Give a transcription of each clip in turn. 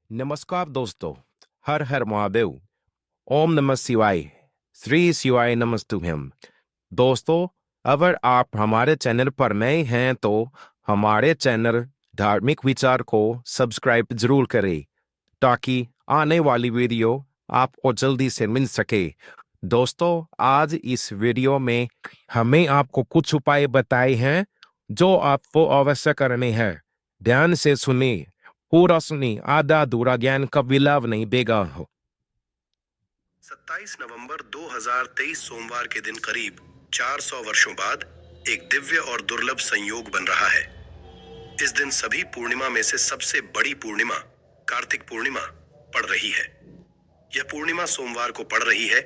नमस्कार दोस्तों। हर हर महादेव। ओम नमः शिवाय। श्री शिवाय नमस्तुभ्यम। दोस्तों, अगर आप हमारे चैनल पर नए हैं तो हमारे चैनल धार्मिक विचार को सब्सक्राइब जरूर करें ताकि आने वाली वीडियो आपको जल्दी से मिल सके। दोस्तों, आज इस वीडियो में हमें आपको कुछ उपाय बताए हैं जो आपको अवश्य करने हैं। ध्यान से सुनिए, पूरा सुनिए, आधा अधूरा ज्ञान का विलाप नहीं देगा हो। 27 नवंबर 2023 सोमवार के दिन करीब 400 वर्षों बाद एक दिव्य और दुर्लभ संयोग बन रहा है। इस दिन सभी पूर्णिमा में से सबसे बड़ी पूर्णिमा कार्तिक पूर्णिमा पड़ रही है। यह पूर्णिमा सोमवार को पड़ रही है,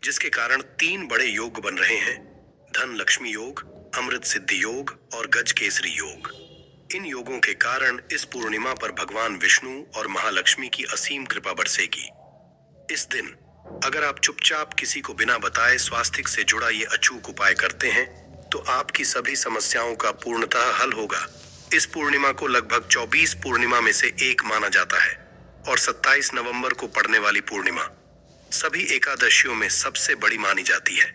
जिसके कारण 3 बड़े योग बन रहे हैं: धन लक्ष्मी योग, अमृत सिद्धि योग और गज केसरी योग। इन योगों के कारण इस पूर्णिमा पर भगवान विष्णु और महालक्ष्मी की असीम कृपा बरसेगी। इस दिन अगर आप चुपचाप किसी को बिना बताए स्वास्तिक से जुड़ा ये अचूक उपाय करते हैं तो आपकी सभी समस्याओं का पूर्णतः हल होगा। इस पूर्णिमा को लगभग 24 पूर्णिमा में से एक माना जाता है और 27 नवंबर को पड़ने वाली पूर्णिमा सभी एकादशियों में सबसे बड़ी मानी जाती है।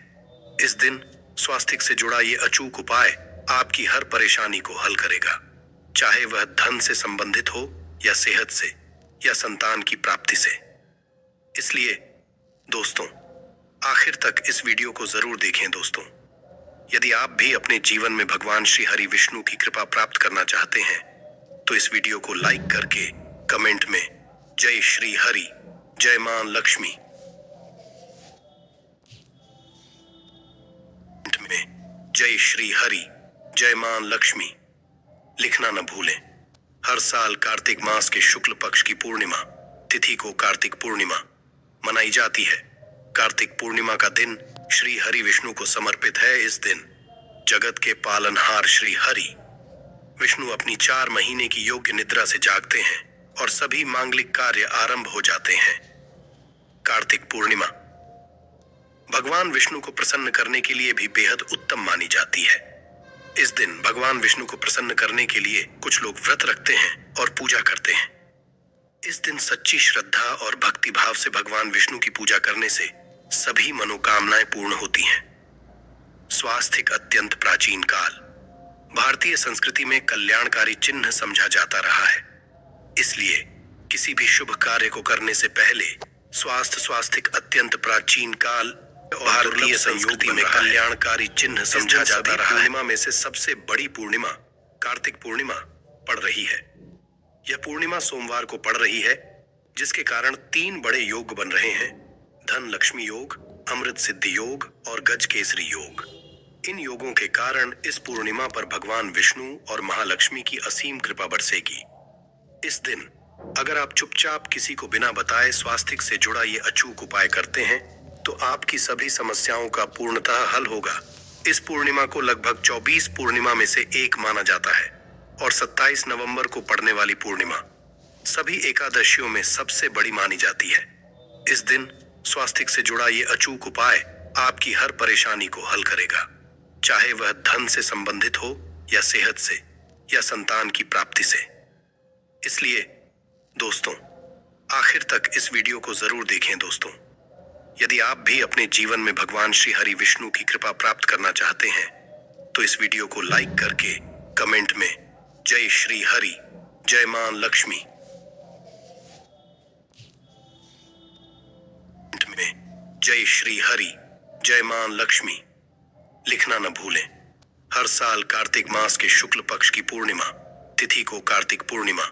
इस दिन स्वास्तिक से जुड़ा ये अचूक उपाय आपकी हर परेशानी को हल करेगा, चाहे वह धन से संबंधित हो या सेहत से या संतान की प्राप्ति से। इसलिए दोस्तों, आखिर तक इस वीडियो को जरूर देखें। दोस्तों, यदि आप भी अपने जीवन में भगवान श्री हरि विष्णु की कृपा प्राप्त करना चाहते हैं तो इस वीडियो को लाइक करके कमेंट में जय श्री हरि, जय मां लक्ष्मी में जय श्री हरि, जय मां लक्ष्मी लिखना न भूलें। हर साल कार्तिक मास के शुक्ल पक्ष की पूर्णिमा तिथि को कार्तिक पूर्णिमा मनाई जाती है। कार्तिक पूर्णिमा का दिन श्री हरि विष्णु को समर्पित है। इस दिन जगत के पालनहार श्री हरि विष्णु अपनी 4 महीने की योग्य निद्रा से जागते हैं और सभी मांगलिक कार्य आरंभ हो जाते हैं। कार्तिक पूर्णिमा भगवान विष्णु को प्रसन्न करने के लिए भी बेहद उत्तम मानी जाती है। इस दिन भगवान विष्णु को प्रसन्न करने के लिए कुछ लोग व्रत रखते हैं और पूजा करते हैं। इस दिन सच्ची श्रद्धा और भक्ति भाव से भगवान विष्णु की पूजा करने से सभी मनोकामनाएं पूर्ण होती हैं। स्वास्तिक अत्यंत प्राचीन काल भारतीय संस्कृति में कल्याणकारी चिन्ह समझा जाता रहा है। इसलिए किसी भी शुभ कार्य को करने से पहले स्वास्तिक अत्यंत प्राचीन काल भारतीय संस्कृति में कल्याणकारी चिन्ह समझा जाता रहा है। पूर्णिमा में से सबसे बड़ी पूर्णिमा कार्तिक पूर्णिमा पड़ रही है। यह पूर्णिमा सोमवार को पड़ रही है, जिसके कारण 3 बड़े योग बन रहे हैं: धन लक्ष्मी योग, अमृत सिद्धि योग और गज केसरी योग। इन योगों के कारण इस पूर्णिमा पर भगवान विष्णु और महालक्ष्मी की असीम कृपा बरसेगी। इस दिन अगर आप चुपचाप किसी को बिना बताए स्वास्तिक से जुड़ा ये अचूक उपाय करते हैं तो आपकी सभी समस्याओं का पूर्णतः हल होगा। इस पूर्णिमा को लगभग 24 पूर्णिमा में से एक माना जाता है और 27 नवंबर को पड़ने वाली पूर्णिमा सभी एकादशियों में सबसे बड़ी मानी जाती है। इस दिन स्वास्तिक से जुड़ा ये अचूक उपाय आपकी हर परेशानी को हल करेगा, चाहे वह धन से संबंधित हो या सेहत से या संतान की प्राप्ति से। इसलिए दोस्तों, आखिर तक इस वीडियो को जरूर देखें। दोस्तों, यदि आप भी अपने जीवन में भगवान श्री हरि विष्णु की कृपा प्राप्त करना चाहते हैं तो इस वीडियो को लाइक करके कमेंट में जय श्री हरि, जय मां लक्ष्मी में जय श्री हरि, जय मां लक्ष्मी लिखना न भूलें। हर साल कार्तिक मास के शुक्ल पक्ष की पूर्णिमा तिथि को कार्तिक पूर्णिमा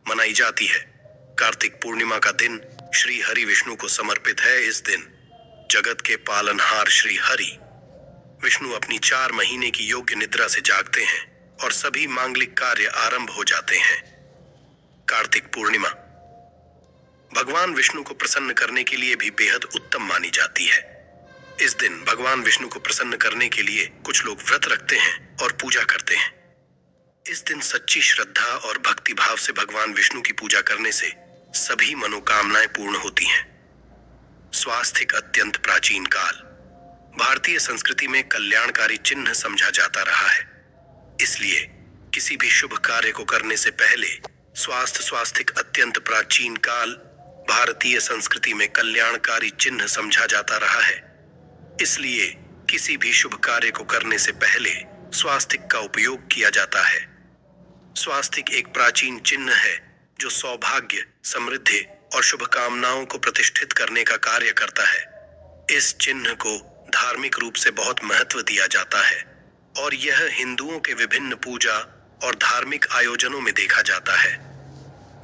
मनाई जाती है। कार्तिक पूर्णिमा का दिन श्री हरि विष्णु को समर्पित है। इस दिन जगत के पालनहार श्री हरि विष्णु अपनी 4 महीने की योग्य निद्रा से जागते हैं और सभी मांगलिक कार्य आरंभ हो जाते हैं। कार्तिक पूर्णिमा भगवान विष्णु को प्रसन्न करने के लिए भी बेहद उत्तम मानी जाती है। इस दिन भगवान विष्णु को प्रसन्न करने के लिए कुछ लोग व्रत रखते हैं और पूजा करते हैं। इस दिन सच्ची श्रद्धा और भक्ति भाव से भगवान विष्णु की पूजा करने से सभी मनोकामनाएं पूर्ण होती हैं। स्वास्तिक अत्यंत प्राचीन काल भारतीय संस्कृति में कल्याणकारी चिन्ह समझा जाता रहा है। इसलिए किसी भी शुभ कार्य को करने से पहले स्वास्थिक अत्यंत प्राचीन काल भारतीय संस्कृति में कल्याणकारी चिन्ह समझा जाता रहा है। इसलिए किसी भी शुभ कार्य को करने से पहले स्वास्तिक का उपयोग किया जाता है। स्वास्तिक एक प्राचीन चिन्ह है जो सौभाग्य, समृद्धि और शुभकामनाओं को प्रतिष्ठित करने का कार्य करता है। इस चिन्ह को धार्मिक रूप से बहुत महत्व दिया जाता है और यह हिंदुओं के विभिन्न पूजा और धार्मिक आयोजनों में देखा जाता है।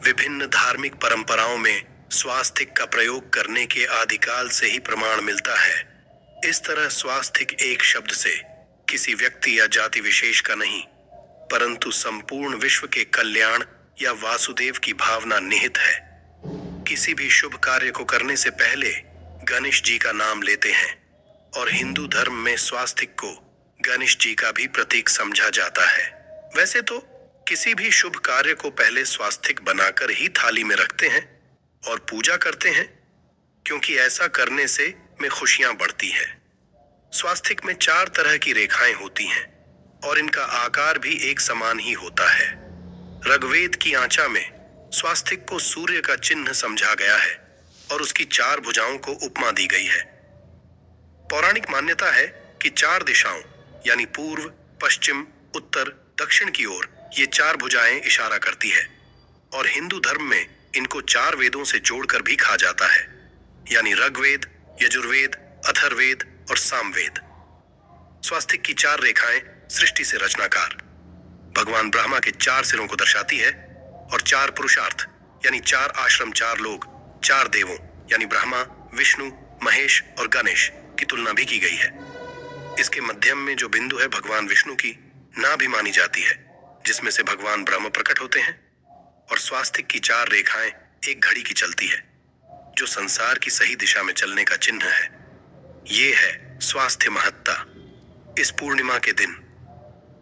विभिन्न धार्मिक परंपराओं में स्वास्तिक का प्रयोग करने के आदिकाल से ही प्रमाण मिलता है। इस तरह स्वास्तिक एक शब्द से किसी व्यक्ति या जाति विशेष का नहीं, परंतु संपूर्ण विश्व के कल्याण या वासुदेव की भावना निहित है। किसी भी शुभ कार्य को करने से पहले गणेश जी का नाम लेते हैं और हिंदू धर्म में स्वास्तिक को गणेश जी का भी प्रतीक समझा जाता है। वैसे तो किसी भी शुभ कार्य को पहले स्वास्तिक बनाकर ही थाली में रखते हैं और पूजा करते हैं, क्योंकि ऐसा करने से में खुशियां बढ़ती है। स्वास्तिक में 4 तरह की रेखाएं होती हैं और इनका आकार भी एक समान ही होता है। ऋग्वेद की आंचा में स्वास्तिक को सूर्य का चिन्ह समझा गया है और उसकी 4 भुजाओं को उपमा दी गई है। पौराणिक मान्यता है कि 4 दिशाओं यानी पूर्व, पश्चिम, उत्तर, दक्षिण की ओर ये 4 भुजाएं इशारा करती है और हिंदू धर्म में इनको 4 वेदों से जोड़कर भी कहा जाता है, यानी ऋग्वेद, यजुर्वेद, अथर्ववेद और सामवेद। स्वास्तिक की 4 रेखाएं सृष्टि से रचनाकार भगवान ब्रह्मा के 4 सिरों को दर्शाती है और 4 पुरुषार्थ यानी 4 आश्रम, 4 लोग, 4 देवों यानी ब्रह्मा, विष्णु, महेश और गणेश की तुलना भी की गई है। इसके मध्यम में जो बिंदु है भगवान विष्णु की नाभि भी मानी जाती है, जिसमें से भगवान ब्रह्म प्रकट होते हैं। और स्वास्तिक की 4 रेखाएं एक घड़ी की चलती है, जो संसार की सही दिशा में चलने का चिन्ह है। ये है स्वास्थ्य महत्ता। इस पूर्णिमा के दिन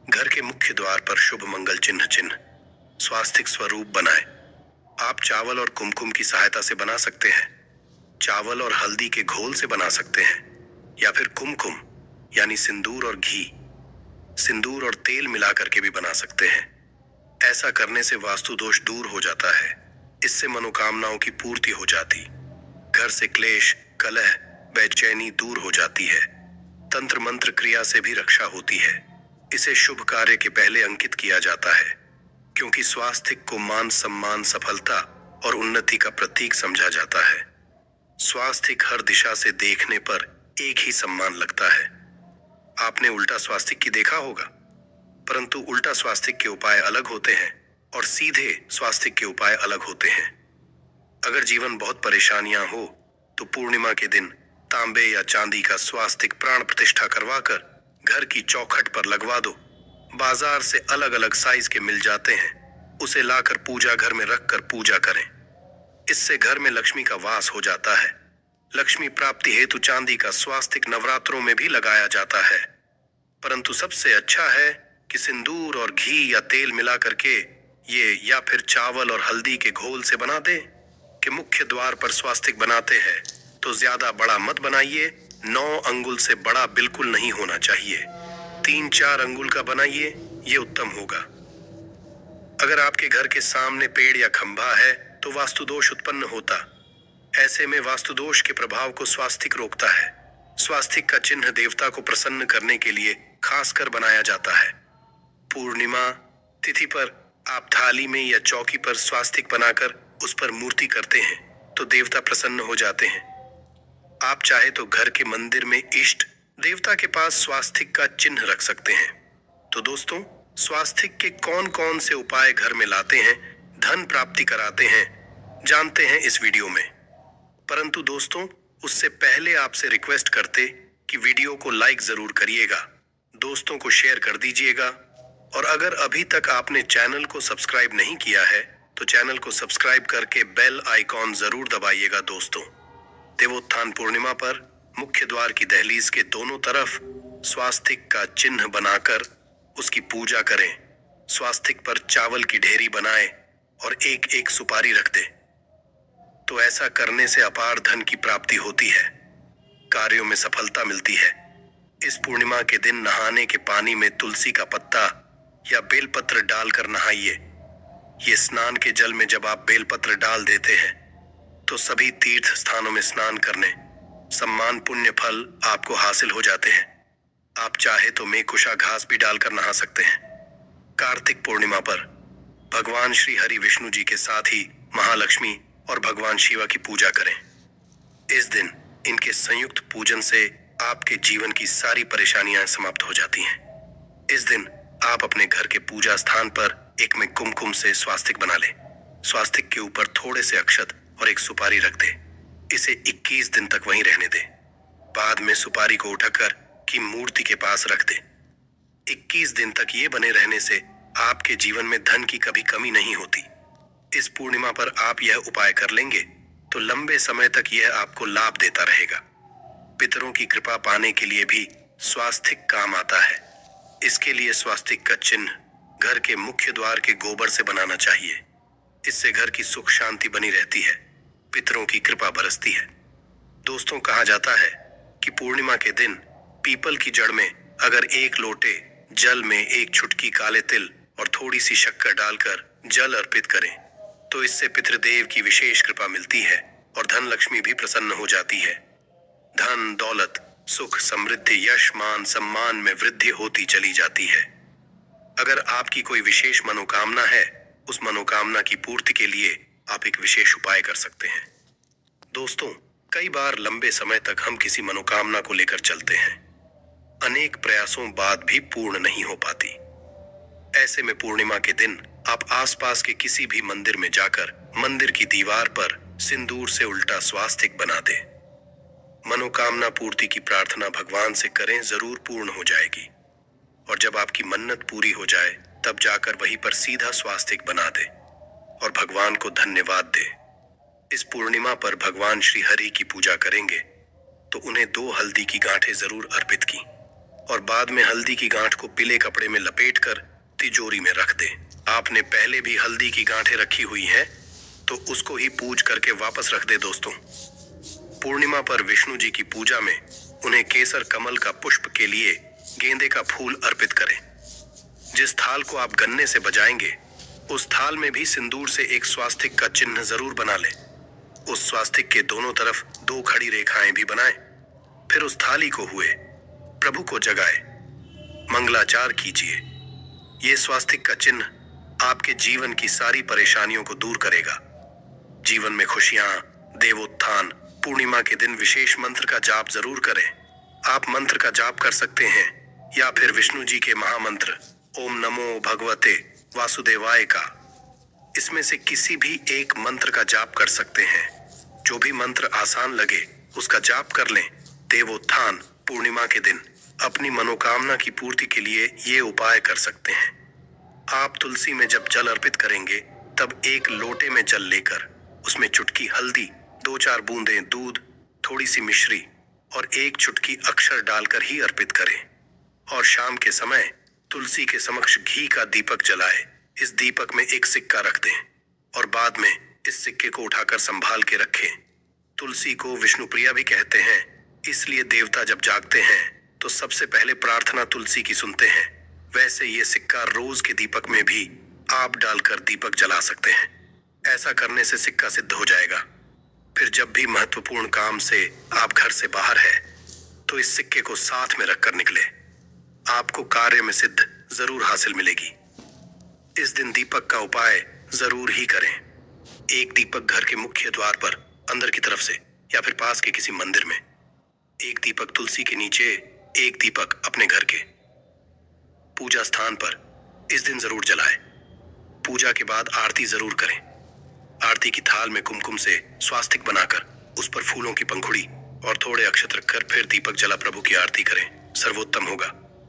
घर के मुख्य द्वार पर शुभ मंगल चिन्ह स्वास्तिक स्वरूप बनाएं। आप चावल और कुमकुम की सहायता से बना सकते हैं, चावल और हल्दी के घोल से बना सकते हैं, या फिर कुमकुम यानी सिंदूर और घी, सिंदूर और तेल मिलाकर के भी बना सकते हैं। ऐसा करने से वास्तु दोष दूर हो जाता है। इससे मनोकामनाओं की पूर्ति हो जाती, घर से क्लेश, कलह, बेचैनी दूर हो जाती है। तंत्र मंत्र क्रिया से भी रक्षा होती है। इसे शुभ कार्य के पहले अंकित किया जाता है, क्योंकि स्वास्तिक को मान सम्मान, सफलता और उन्नति का प्रतीक समझा जाता है। स्वास्तिक हर दिशा से देखने पर एक ही सम्मान लगता है। आपने उल्टा स्वास्तिक की देखा होगा, परंतु उल्टा स्वास्तिक के उपाय अलग होते हैं और सीधे स्वास्तिक के उपाय अलग होते हैं। अगर जीवन बहुत परेशानियां हो तो पूर्णिमा के दिन तांबे या चांदी का स्वास्तिक प्राण प्रतिष्ठा करवाकर घर की चौखट पर लगवा दो। बाजार से अलग अलग साइज के मिल जाते हैं, उसे लाकर पूजा घर में रखकर पूजा करें। इससे घर में लक्ष्मी का वास हो जाता है। लक्ष्मी प्राप्ति हेतु चांदी का स्वास्तिक नवरात्रों में भी लगाया जाता है, परंतु सबसे अच्छा है कि सिंदूर और घी या तेल मिला करके ये, या फिर चावल और हल्दी के घोल से बना दे। कि मुख्य द्वार पर स्वास्तिक बनाते हैं तो ज्यादा बड़ा मत बनाइए। 9 अंगुल से बड़ा बिल्कुल नहीं होना चाहिए। 3-4 अंगुल का बनाइए, ये उत्तम होगा। अगर आपके घर के सामने पेड़ या खंभा है तो वास्तु दोष उत्पन्न होता। ऐसे में वास्तु दोष के प्रभाव को स्वास्तिक रोकता है। स्वास्तिक का चिन्ह देवता को प्रसन्न करने के लिए खासकर बनाया जाता है। पूर्णिमा तिथि पर आप थाली में या चौकी पर स्वास्तिक बनाकर उस पर मूर्ति करते हैं तो देवता प्रसन्न हो जाते हैं। आप चाहे तो घर के मंदिर में इष्ट देवता के पास स्वास्तिक का चिन्ह रख सकते हैं। तो दोस्तों, स्वास्तिक के कौन कौन से उपाय घर में लाते हैं, धन प्राप्ति कराते हैं, जानते हैं इस वीडियो में। परंतु दोस्तों, उससे पहले आपसे रिक्वेस्ट करते कि वीडियो को लाइक जरूर करिएगा, दोस्तों को शेयर कर दीजिएगा, और अगर अभी तक आपने चैनल को सब्सक्राइब नहीं किया है तो चैनल को सब्सक्राइब करके बेल आइकॉन जरूर दबाइएगा। दोस्तों, देवोत्थान पूर्णिमा पर मुख्य द्वार की दहलीज के दोनों तरफ स्वास्तिक का चिन्ह बनाकर उसकी पूजा करें। स्वास्तिक पर चावल की ढेरी बनाएं और एक एक सुपारी रख दें। तो ऐसा करने से अपार धन की प्राप्ति होती है, कार्यों में सफलता मिलती है। इस पूर्णिमा के दिन नहाने के पानी में तुलसी का पत्ता या बेलपत्र डालकर नहाइए। ये स्नान के जल में जब आप बेलपत्र डाल देते हैं तो सभी तीर्थ स्थानों में स्नान करने सम्मान पुण्य फल आपको हासिल हो जाते हैं। आप चाहे तो मेकुशा घास भी डालकर नहा सकते हैं। कार्तिक पूर्णिमा पर भगवान श्री हरि विष्णु जी के साथ ही महालक्ष्मी और भगवान शिवा की पूजा करें। इस दिन इनके संयुक्त पूजन से आपके जीवन की सारी परेशानियां समाप्त हो जाती हैं। इस दिन आप अपने घर के पूजा स्थान पर एक में कुमकुम से स्वास्तिक बना लें। स्वास्तिक के ऊपर थोड़े से अक्षत और एक सुपारी रख दे। इसे 21 दिन तक वहीं रहने दे। बाद में सुपारी को उठाकर की मूर्ति के पास रख दे। 21 दिन तक ये बने रहने से आपके जीवन में धन की कभी कमी नहीं होती। इस पूर्णिमा पर आप यह उपाय कर लेंगे तो लंबे समय तक यह आपको लाभ देता रहेगा। पितरों की कृपा पाने के लिए भी स्वास्तिक काम आता है। इसके लिए स्वास्तिक का चिन्ह घर के मुख्य द्वार के गोबर से बनाना चाहिए। इससे घर की सुख शांति बनी रहती है, पितरों की कृपा बरसती है। दोस्तों, कहा जाता है कि पूर्णिमा के दिन पीपल की जड़ में अगर 1 लोटे जल में 1 चुटकी काले तिल और थोड़ी सी शक्कर डालकर जल अर्पित करें तो इससे पितृदेव की विशेष कृपा मिलती है और धन लक्ष्मी भी प्रसन्न हो जाती है। धन दौलत सुख समृद्धि यश मान सम्मान में वृद्धि होती चली जाती है। अगर आपकी कोई विशेष मनोकामना है, उस मनोकामना की पूर्ति के लिए आप एक विशेष उपाय कर सकते हैं। दोस्तों, कई बार लंबे समय तक हम किसी मनोकामना को लेकर चलते हैं, अनेक प्रयासों बाद भी पूर्ण नहीं हो पाती। ऐसे में पूर्णिमा के दिन आप आसपास के किसी भी मंदिर में जाकर मंदिर की दीवार पर सिंदूर से उल्टा स्वास्तिक बना दें। मनोकामना पूर्ति की प्रार्थना भगवान से करें, जरूर पूर्ण हो जाएगी। और जब आपकी मन्नत पूरी हो जाए तब जाकर वहीं पर सीधा स्वास्तिक बना दे और भगवान को धन्यवाद दे। इस पूर्णिमा पर भगवान श्री हरि की पूजा करेंगे तो उन्हें 2 हल्दी की गांठें जरूर अर्पित की और बाद में हल्दी की गांठ को पीले कपड़े में लपेटकर तिजोरी में रख दे। आपने पहले भी हल्दी की गांठें रखी हुई हैं तो उसको ही पूज करके वापस रख दे। दोस्तों, पूर्णिमा पर विष्णु जी की पूजा में उन्हें केसर कमल का पुष्प के लिए गेंदे का फूल अर्पित करें। जिस थाल को आप गन्ने से बजाएंगे उस थाल में भी सिंदूर से एक स्वास्तिक का चिन्ह जरूर बना लें। उस स्वास्तिक के दोनों तरफ 2 खड़ी रेखाएं भी बनाएं। फिर उस थाली को हुए प्रभु को जगाए, मंगलाचार कीजिए। ये स्वास्तिक का चिन्ह आपके जीवन की सारी परेशानियों को दूर करेगा। जीवन में खुशियां, देवोत्थान। पूर्णिमा के दिन विशेष मंत्र का जाप जरूर करें। आप मंत्र का जाप कर सकते हैं या फिर विष्णु जी के महामंत्र ओम नमो भगवते वासुदेवाय का, इसमें से किसी भी एक मंत्र का जाप कर सकते हैं। जो भी मंत्र आसान लगे उसका जाप कर लें। देवोत्थान पूर्णिमा के दिन अपनी मनोकामना की पूर्ति के लिए ये उपाय कर सकते हैं। आप तुलसी में जब जल अर्पित करेंगे तब 1 लोटे में जल लेकर उसमें चुटकी हल्दी, 2-4 बूंदें दूध, थोड़ी सी मिश्री और 1 चुटकी अक्षर डालकर ही अर्पित करें। और शाम के समय तुलसी के समक्ष घी का दीपक जलाए। इस दीपक में 1 सिक्का रख दें और बाद में इस सिक्के को उठाकर संभाल के रखें। तुलसी को विष्णु प्रिया भी कहते हैं, इसलिए देवता जब जागते हैं तो सबसे पहले प्रार्थना तुलसी की सुनते हैं। वैसे ये सिक्का रोज के दीपक में भी आप डालकर दीपक जला सकते हैं। ऐसा करने से सिक्का सिद्ध हो जाएगा। फिर जब भी महत्वपूर्ण काम से आप घर से बाहर है तो इस सिक्के को साथ में रखकर निकले। आपको कार्य में सिद्ध जरूर हासिल मिलेगी। इस दिन दीपक का उपाय जरूर ही करें। 1 दीपक घर के मुख्य द्वार पर अंदर की तरफ से या फिर पास के किसी मंदिर में, 1 दीपक तुलसी के नीचे, 1 दीपक अपने घर के पूजा स्थान पर इस दिन जरूर जलाएं। पूजा के बाद आरती जरूर करें। आरती की थाल में कुमकुम से स्वास्तिक बनाकर उस पर फूलों की पंखुड़ी और थोड़े अक्षत रखकर फिर दीपक जला प्रभु की आरती करें, सर्वोत्तम होगा।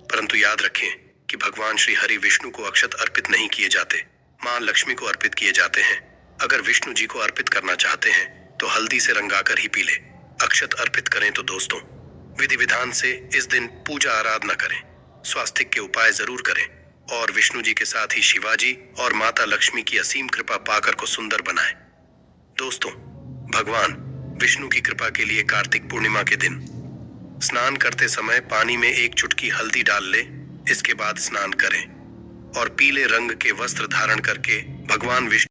परंतु याद रखें कि भगवान श्री हरि विष्णु को अक्षत अर्पित नहीं किए जाते, मां लक्ष्मी को अर्पित किए जाते हैं। अगर विष्णु जी को अर्पित करना चाहते हैं तो हल्दी से रंगाकर ही पी ले। अक्षत अर्पित करें तो दोस्तों विधि विधान से इस दिन पूजा आराधना करें, स्वास्तिक के उपाय जरूर करें और विष्णु जी के साथ ही शिवाजी और माता लक्ष्मी की असीम कृपा पाकर को सुंदर बनाएं। दोस्तों, भगवान विष्णु की कृपा के लिए कार्तिक पूर्णिमा के दिन स्नान करते समय पानी में 1 चुटकी हल्दी डाल ले। इसके बाद स्नान करें। और पीले रंग के वस्त्र धारण करके भगवान विष्णु